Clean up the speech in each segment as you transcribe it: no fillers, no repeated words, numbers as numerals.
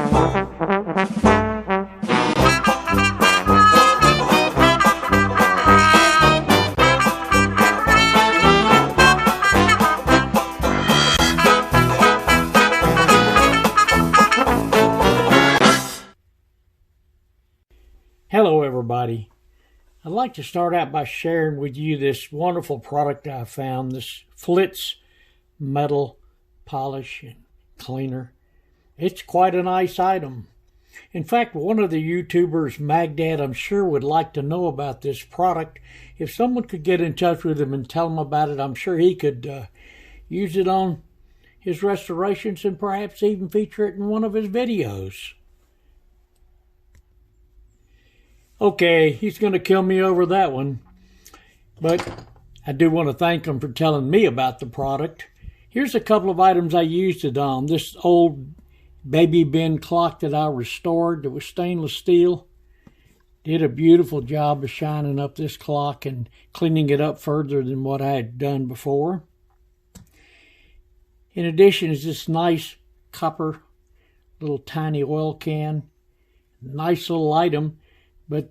Hello everybody. I'd like to start out by sharing with you this wonderful product I found, this Flitz metal polish and cleaner. It's quite a nice item. In fact, one of the YouTubers, Magdad, I'm sure would like to know about this product. If someone could get in touch with him and tell him about it, I'm sure he could use it on his restorations and perhaps even feature it in one of his videos. Okay, he's going to kill me over that one. But I do want to thank him for telling me about the product. Here's a couple of items I used it on. This old baby bin clock that I restored that was stainless steel. Did a beautiful job of shining up this clock and cleaning it up further than what I had done before. In addition is this nice copper little tiny oil can. Nice little item. But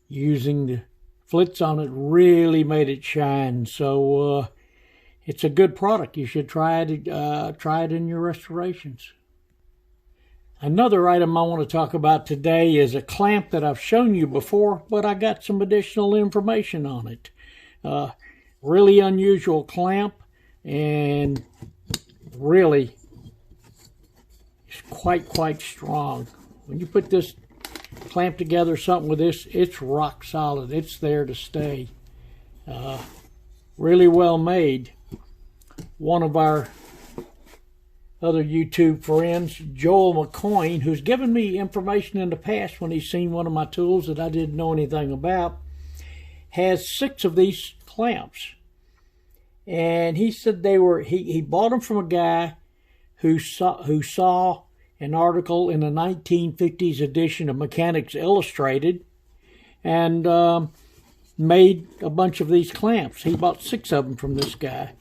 using the Flitz on it really made it shine. So it's a good product. You should try it in your restorations. Another item I want to talk about today is a clamp that I've shown you before, but I got some additional information on it. Really unusual clamp, and really it's quite strong. When you put this clamp together something with this, it's rock solid. It's there to stay. Really well made. One of our other YouTube friends, Joel McCoyne, who's given me information in the past when he's seen one of my tools that I didn't know anything about, has 6 of these clamps. And he said they were, he bought them from a guy who saw an article in the 1950s edition of Mechanics Illustrated and made a bunch of these clamps. He bought 6 of them from this guy.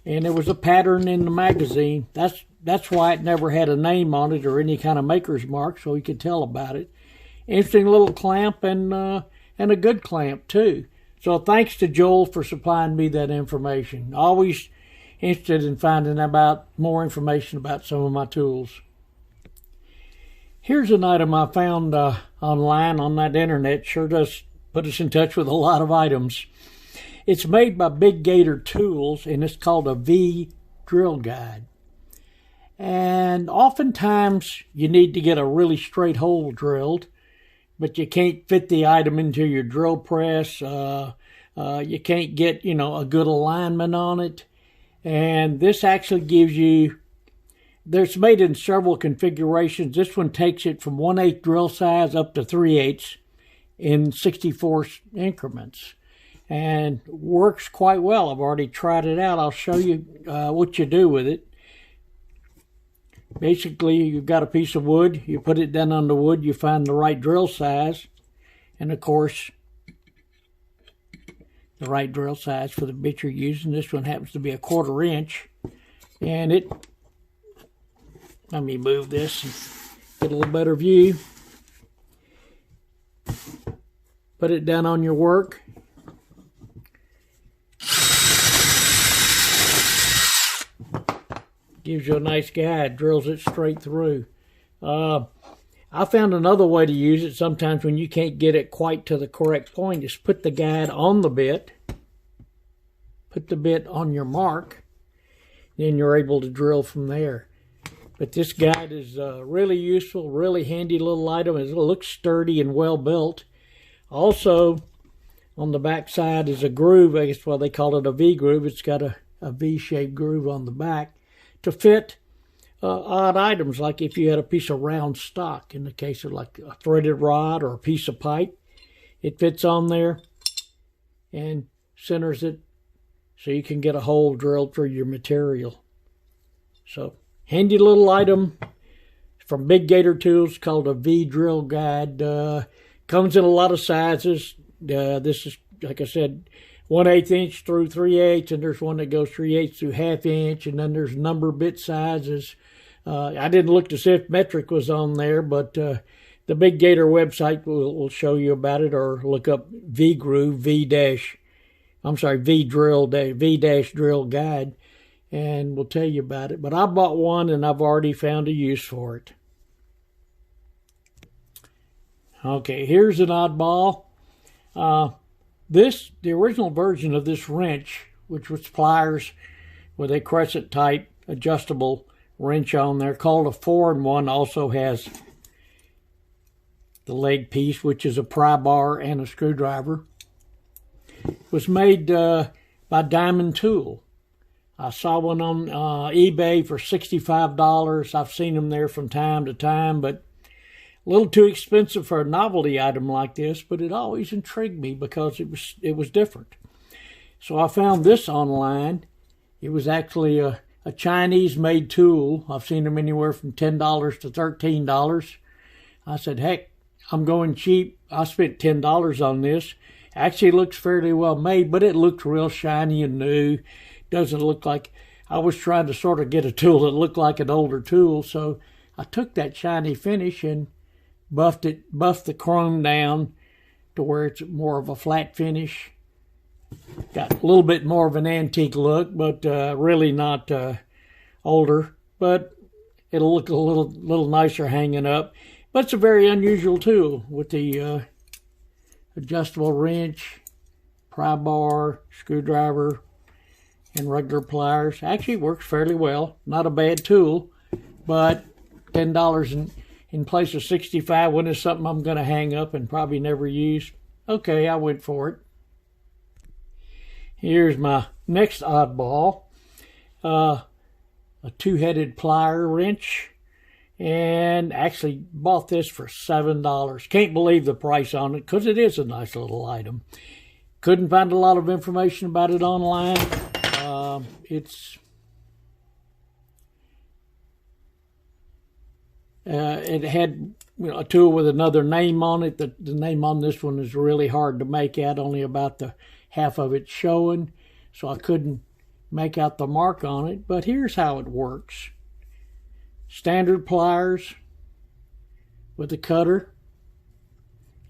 And there was a pattern in the magazine. That's why it never had a name on it or any kind of maker's mark, so he could tell about it. Interesting little clamp and a good clamp too. So thanks to Joel for supplying me that information. Always interested in finding about more information about some of my tools. Here's an item I found online on that internet. Sure does put us in touch with a lot of items. It's made by Big Gator Tools, and it's called a VDrill guide. And oftentimes you need to get a really straight hole drilled, but you can't fit the item into your drill press. You can't get, a good alignment on it. And this actually gives you, it's made in several configurations. This one takes it from 1/8 drill size up to 3/8 in 64 increments. And works quite well. I've already tried it out. I'll show you what you do with it. Basically, you've got a piece of wood. You put it down on the wood. You find the right drill size. And, of course, the right drill size for the bit you're using. This one happens to be a 1/4 inch. And let me move this and get a little better view. Put it down on your work. Gives you a nice guide, drills it straight through. I found another way to use it sometimes when you can't get it quite to the correct point is put the guide on the bit, put the bit on your mark, then you're able to drill from there. But this guide is really useful, really handy little item. It looks sturdy and well built. Also, on the back side is a groove. I guess they call it a V groove. It's got a V-shaped groove on the back to fit odd items, like if you had a piece of round stock, in the case of like a threaded rod or a piece of pipe. It fits on there and centers it so you can get a hole drilled through your material. So, handy little item from Big Gator Tools called a VDrill guide. Comes in a lot of sizes. This is, like I said, 1/8 inch through 3/8, and there's one that goes 3/8 through 1/2 inch, and then there's number bit sizes. I didn't look to see if metric was on there, but the Big Gator website will show you about it, or look up VDrill, V-Drill guide, and we'll tell you about it. But I bought one, and I've already found a use for it. Okay, here's an oddball. The original version of this wrench, which was pliers with a crescent type adjustable wrench on there, called a 4-in-1, also has the leg piece, which is a pry bar and a screwdriver. It was made by Diamond Tool. I saw one on eBay for $65. I've seen them there from time to time, but a little too expensive for a novelty item like this, but it always intrigued me because it was different. So I found this online. It was actually a Chinese-made tool. I've seen them anywhere from $10 to $13. I said, heck, I'm going cheap. I spent $10 on this. Actually, it looks fairly well made, but it looks real shiny and new. Doesn't look like... I was trying to sort of get a tool that looked like an older tool, so I took that shiny finish and buffed the chrome down to where it's more of a flat finish. Got a little bit more of an antique look, but really not older. But it'll look a little nicer hanging up. But it's a very unusual tool with the adjustable wrench, pry bar, screwdriver, and regular pliers. Actually works fairly well. Not a bad tool, but $10 in place of $65 when it's something I'm going to hang up and probably never use. Okay, I went for it. Here's my next oddball. A two-headed plier wrench. And actually bought this for $7. Can't believe the price on it because it is a nice little item. Couldn't find a lot of information about it online. It had a tool with another name on it. The name on this one is really hard to make out, only about the half of it showing, so I couldn't make out the mark on it. But here's how it works. Standard pliers with a cutter,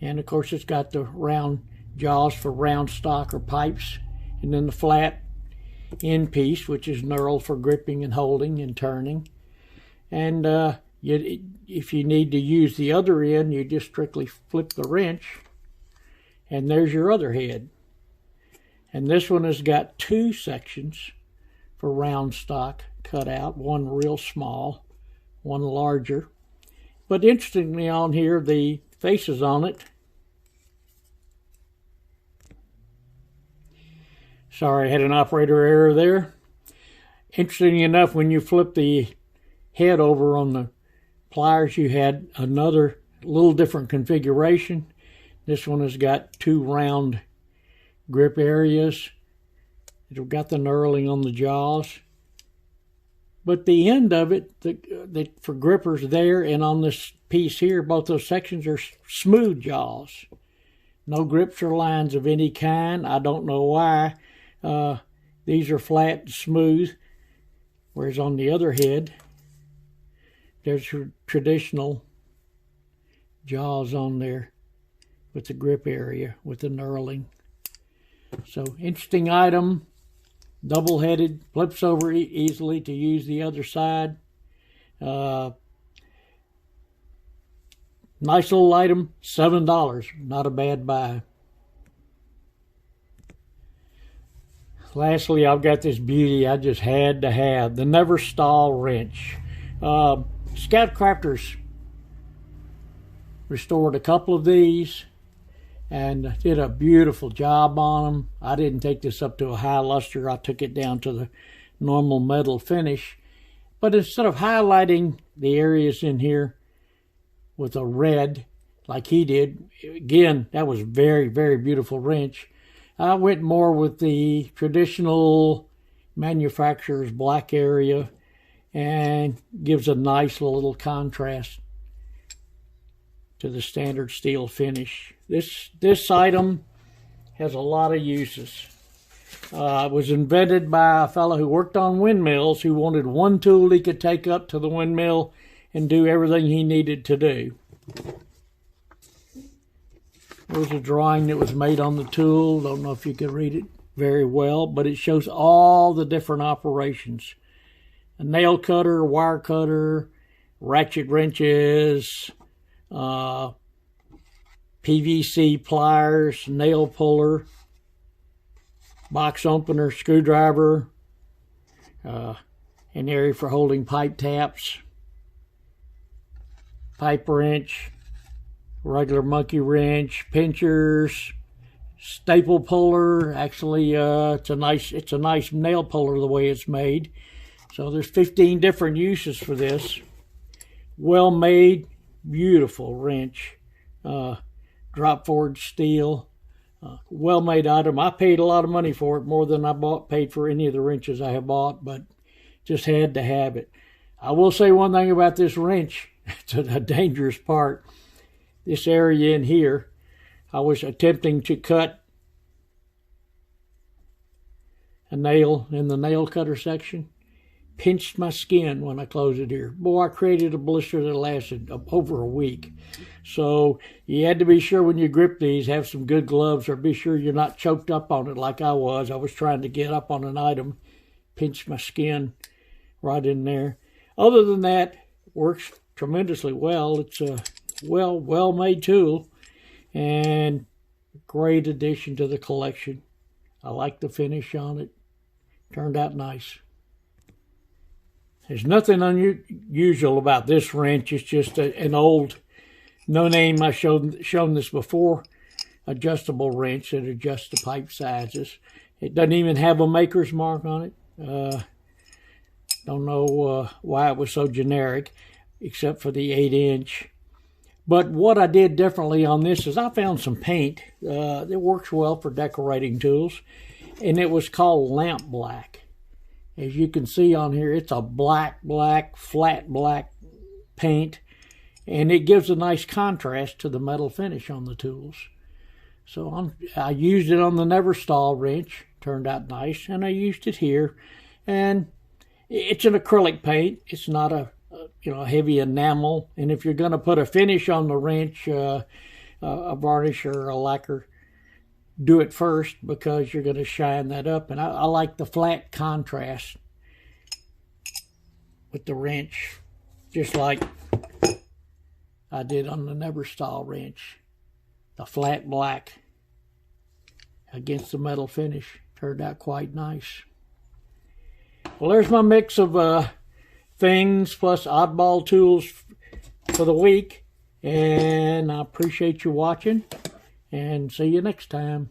and of course it's got the round jaws for round stock or pipes, and then the flat end piece, which is knurled for gripping and holding and turning. And if you need to use the other end, you just strictly flip the wrench, and there's your other head. And this one has got two sections for round stock cut out, one real small, one larger. But interestingly on here, the faces on it, sorry, I had an operator error there. Interesting enough, when you flip the head over on the pliers, you had another little different configuration. This one has got two round grip areas. It's got the knurling on the jaws. But the end of it, for grippers there and on this piece here, both those sections are smooth jaws. No grips or lines of any kind. I don't know why. These are flat and smooth, whereas on the other head, there's your traditional jaws on there with the grip area, with the knurling. So, interesting item. Double-headed, flips over easily to use the other side. Nice little item, $7. Not a bad buy. Lastly, I've got this beauty I just had to have. The Never Stahl wrench. Scout Crafters restored a couple of these and did a beautiful job on them. I didn't take this up to a high luster. I took it down to the normal metal finish. But instead of highlighting the areas in here with a red like he did, again, that was very, very beautiful wrench. I went more with the traditional manufacturer's black area and gives a nice little contrast to the standard steel finish. This item has a lot of uses. It was invented by a fellow who worked on windmills who wanted one tool he could take up to the windmill and do everything he needed to do. There's a drawing that was made on the tool. Don't know if you can read it very well, but it shows all the different operations. A nail cutter, wire cutter, ratchet wrenches, PVC pliers, nail puller, box opener, screwdriver, an area for holding pipe taps, pipe wrench, regular monkey wrench, pinchers, staple puller. Actually, it's a nice nail puller the way it's made. So there's 15 different uses for this. Well made, beautiful wrench. Drop forward steel. Well made item. I paid a lot of money for it, more than I paid for any of the wrenches I have bought, but just had to have it. I will say one thing about this wrench. It's a dangerous part. This area in here, I was attempting to cut a nail in the nail cutter section. Pinched my skin when I closed it here. Boy, I created a blister that lasted over a week. So you had to be sure when you grip these, have some good gloves, or be sure you're not choked up on it like I was. I was trying to get up on an item, pinched my skin right in there. Other than that, works tremendously well. It's a well-made tool and great addition to the collection. I like the finish on it. Turned out nice. There's nothing unusual about this wrench. It's just an old, no name, I've shown this before, adjustable wrench that adjusts the pipe sizes. It doesn't even have a maker's mark on it. Don't know why it was so generic, except for the 8-inch. But what I did differently on this is I found some paint that works well for decorating tools, and it was called lamp black. As you can see on here, it's a black, flat black paint, and it gives a nice contrast to the metal finish on the tools. So I used it on the Never Stahl wrench, turned out nice, and I used it here. And it's an acrylic paint. It's not a heavy enamel, and if you're going to put a finish on the wrench, a varnish or a lacquer, do it first because you're going to shine that up. And I like the flat contrast with the wrench, just like I did on the Never Stahl wrench. The flat black against the metal finish turned out quite nice. Well, there's my mix of things plus oddball tools for the week, and I appreciate you watching, and see you next time.